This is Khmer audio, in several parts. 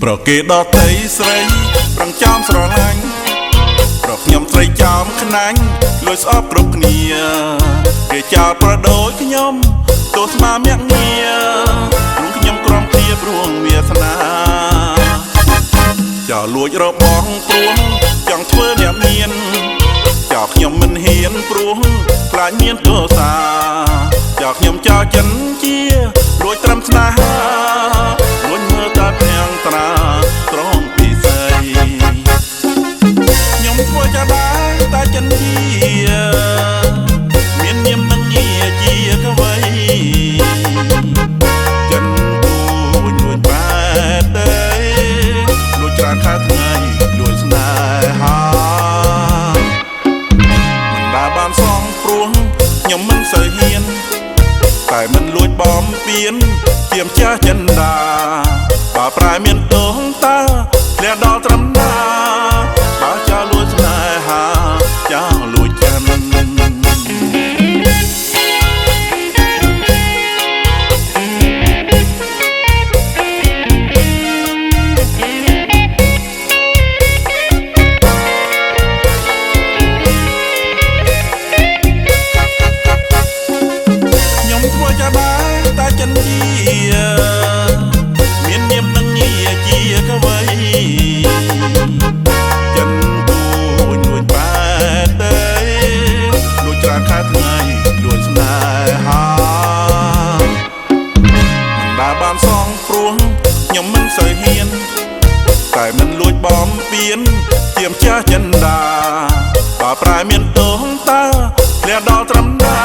ប្រគេដល់តីស្រីប្រងចំស្រឡាញ់ប្រខ្ញុំស្រីចំខ្នាញ់លួចស្អប់គ្រប់គ្នាគេចោលប្រដូចខ្ញុំទោះស្មាមាក់ងារព្រោះខ្ញុំក្រំគ្នាព្រោះវាសនាចោលលួចរបងព្រោះចង់ធ្វើអ្នកមានចោលខ្ញុំមិនហ៊ានព្រោះខ្លាចមានទោសាចោលខ្ញុំចោលចិនជារួចត្រឹមស្នេហារួចមើលតាទាំងត្រាត្រង់ពីស្អីខ្ញុំធ្វើចាដែរតែចិនជាមាននាមនឹងងារជាកវីចិនគូលួចបែបទេលួចច្រើនខែថ្ងៃលួចស្នេហាមិនដែលបានសងព្រោះខ្ញុំមិនសូវហ៊ានតែមិនលួចបំពេញជាម្ចាស់ចិនដាបើប្រែមានទងតាធ្លាក់ដល់ត្រឹមណាបើចោលលួចស្នេហាចោលលួចចិនខ្ញុំធ្វើចាដែរតែចិនជាមាននាមនឹងងារជាកវីចិនគូលួចបែបទេលួចច្រើនខែថ្ងៃលួចស្នេហាមិនដែលបានសងព្រោះខ្ញុំមិនសូវហ៊ានតែមិនលួចបំពេញជាម្ចាស់ចិនដាបើប្រែមានទងតាធ្លាក់ដល់ត្រឹមណា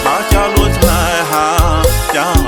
បើចោលលួចស្នេហាចោល